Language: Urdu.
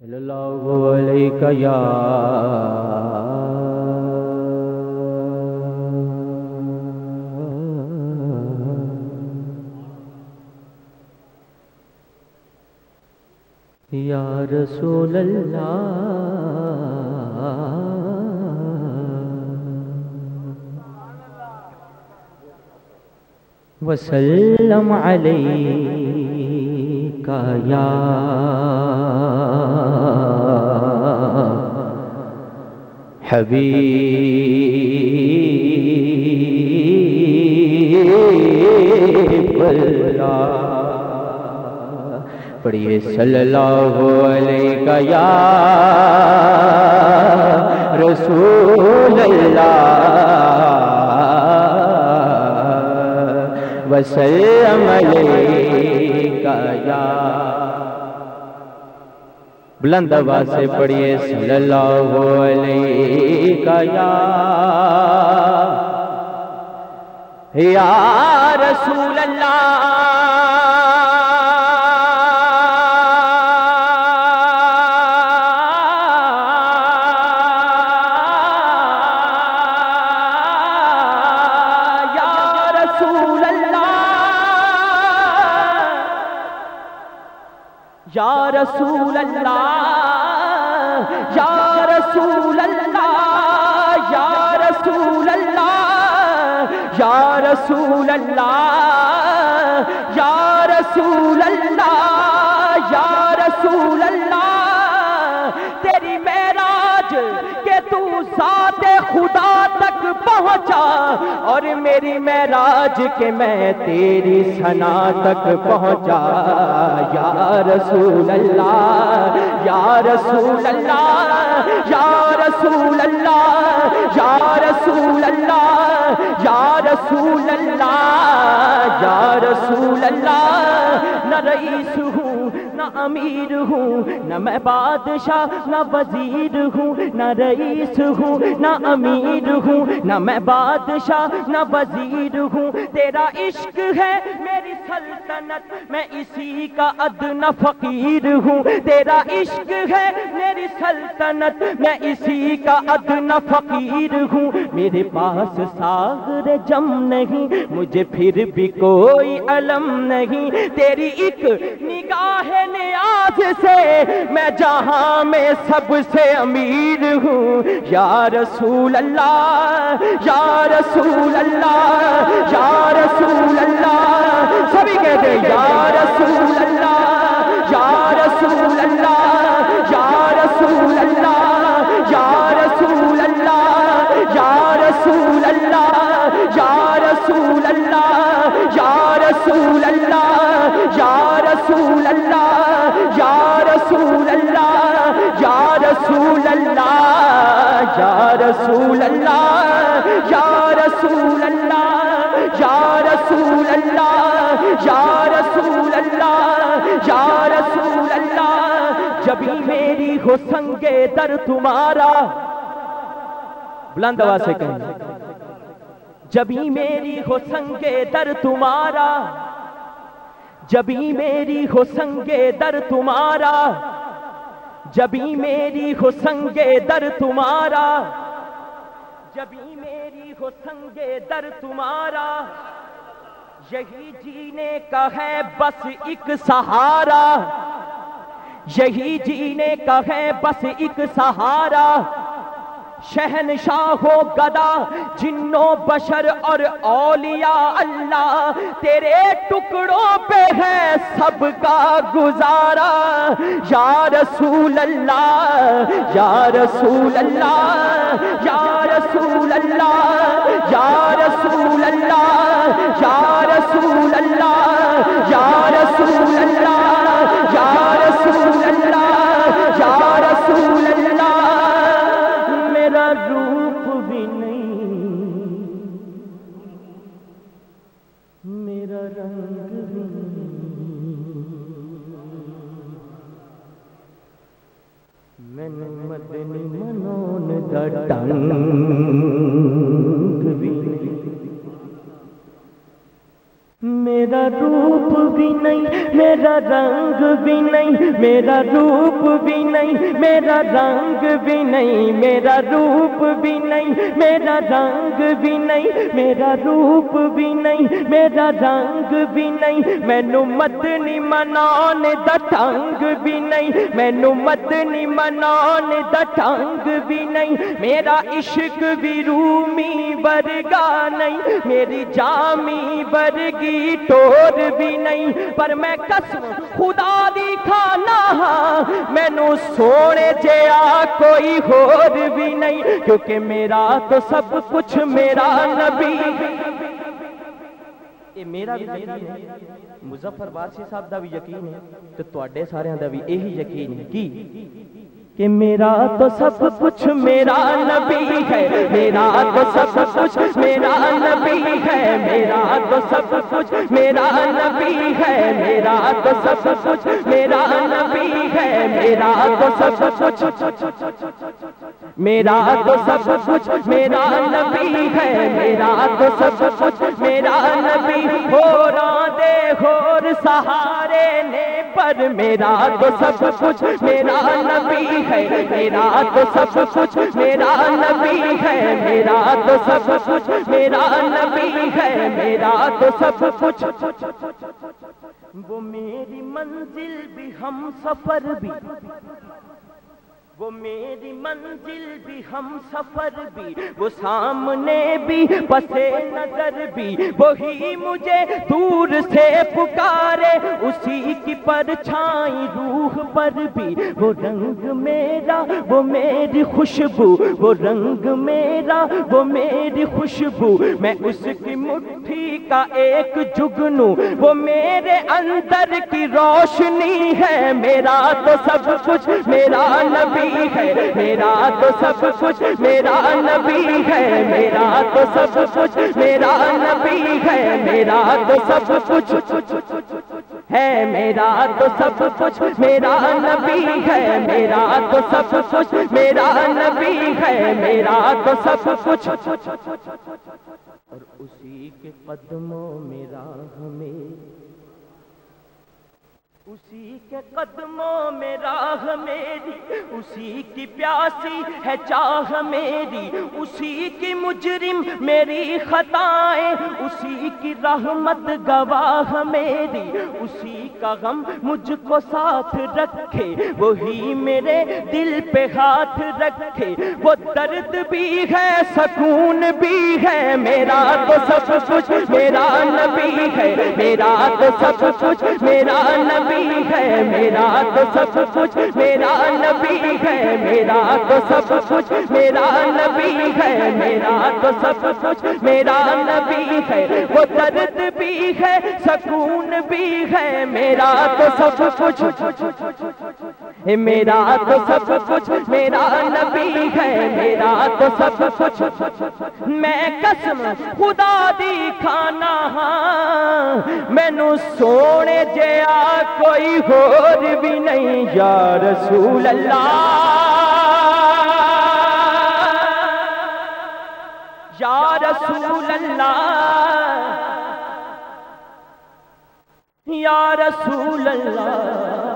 صلی اللہ علیہ یا رسول اللہ وسلم علیک یا حبیب اللہ۔ پڑھیے صلی اللہ علیہ یا رسول اللہ وسلم علیہ یا، بلند آواز سے پڑھیے صلی اللہ علیہ یا رسول اللہ یا رسول اللہ یا رسول اللہ یا رسول اللہ یا رسول اللہ یا رسول اللہ یا رسول اللہ، تیری معراج کہ تو ذات خدا تک پہنچا اور میری معراج کہ میں تیری ثنا تک پہنچا۔ یا رسول اللہ یا رسول اللہ یا رسول اللہ یا رسول اللہ یا رسول اللہ یا رسول اللہ، نہ رئیس ہوں نہ امیر ہوں نہ میں بادشاہ نہ وزیر ہوں، نہ رئیس ہوں نہ امیر ہوں نہ میں بادشاہ نہ وزیر ہوں، تیرا عشق ہے میری سلطنت میں اسی کا ادنی فقیر ہوں، تیرا عشق ہے میری سلطنت میں اسی کا ادنی فقیر ہوں، میرے پاس ساغر جم نہیں مجھے پھر بھی کوئی علم نہیں، تیری ایک نگاہ نیاز سے میں جہاں میں سب سے امیر ہوں۔ یا رسول اللہ یا رسول اللہ یا رسول اللہ، سبھی کہتے ہیں یا رسول اللہ یا رسول اللہ یا رسول اللہ یا رسول اللہ یا رسول اللہ یا رسول اللہ یا رسول اللہ یا رسول اللہ یا رسول اللہ یا رسول اللہ یا رسول اللہ یا رسول اللہ یا رسول اللہ یا رسول اللہ یا رسول اللہ، جبھی میری ہو سنگ در تمہارا، بلند آواز سے کہیں جبھی میری ہو سنگ در تمہارا، جبھی میری ہو سنگ در تمہارا، جبھی میری ہو سنگ در تمہارا، جبھی میری ہو سنگ در تمہارا، یہی جینے کا ہے بس ایک سہارا، یہی جینے کا ہے بس ایک سہارا، شہنشاہ ہو گدا جنوں بشر اور اولیاء اللہ، تیرے ٹکڑوں پہ ہے سب کا گزارا۔ یا رسول اللہ یا رسول اللہ یا رسول اللہ یا رسول اللہ یا رسول اللہ یا رسول اللہ یا رسول اللہ یا رسول اللہ، میرا روپ بھی نہیں میرا رنگ بھی نہیں، میں نے مدنی منون دا ڈنگ بھی نہیں، میرا روپ بھی نہیں میرا رنگ بھی نہیں، میرا روپ بھی نہیں میرا رنگ بھی نہیں، میرا روپ بھی نہیں میرا رنگ بھی نہیں، میرا روپ بھی نہیں میرا رنگ بھی نہیں، مینوں مدنی مناون دا ٹنگ بھی نہیں، مینوں مدنی مناون دا ٹنگ بھی نہیں، میرا عشق بھی رومی ورگا نہیں، میری جامی ورگی ٹور بھی نہیں، پر میں قسم خدا دی کھانا ہاں مینوں سونے جیا کوئی اور بھی نہیں، کیونکہ میرا تو سب کچھ میرا نبی۔ یہ میرا بھی یقین ہے، مظفر بارسی صاحب دا بھی یقین ہے، تو تواڈے سارے دا بھی یہی یقین ہے کہ میرا تو سب کچھ میرا نبی ہے، میرا تو سب کچھ میرا نبی ہے، میرا تو سب کچھ میرا نبی ہے، میرا تو سب کچھ میرا نبی ہے، میرا تو سب کچھ میرا تو سب کچھ میرا نبی ہے، میرا تو سب کچھ میرا نبی، ہوراں دے ہور سہارے نے پر میرا تو سب کچھ میرا نبی ہے، میرا تو سب کچھ میرا نبی ہے، میرا تو سب کچھ میرا نبی ہے، میرا تو سب کچھ وہ میری منزل بھی ہم سفر بھی، وہ میری منزل بھی ہم سفر بھی، وہ سامنے بھی پس نظر بھی، وہی مجھے دور سے پکارے، اسی کی پرچھائی روح پر بھی، وہ رنگ میرا وہ میری خوشبو، وہ رنگ میرا وہ میری خوشبو، میں اس کی مٹھی کا ایک جگنو، وہ میرے اندر کی روشنی ہے، میرا تو سب کچھ میرا نبی ہے، میرا تو سب کچھ میرا نبی ہے، میرا تو سب کچھ میرا نبی ہے، میرا تو سب کچھ ہے، میرا تو سب کچھ میرا نبی ہے، میرا تو سب کچھ میرا نبی ہے، میرا تو سب کچھ، اور اسی کے قدموں میں راہ میں، اسی کے قدموں میں راہ میری، اسی کی پیاسی ہے چاہ میری، اسی کی مجرم میری خطائیں، اسی کی رحمت گواہ میری، اسی کا غم مجھ کو ساتھ رکھے، وہی میرے دل پہ ہاتھ رکھے، وہ درد بھی ہے سکون بھی ہے، میرا تو سب کچھ میرا نبی ہے، میرا تو سب کچھ میرا نبی ہے، میرا تو سب کچھ میرا نبی ہے، میرا تو سب کچھ میرا نبی ہے، میرا تو سب کچھ میرا نبی ہے، وہ درد بھی ہے سکون بھی ہے، میرا تو سب کچھ میرا تو سب کچھ میرا نبی ہے، میرا تو سب کچھ، میں قسم خدا دی کھانا ہاں مینوں سونے جیا کوئی اور بھی نہیں، یا رسول اللہ یا رسول اللہ یا رسول اللہ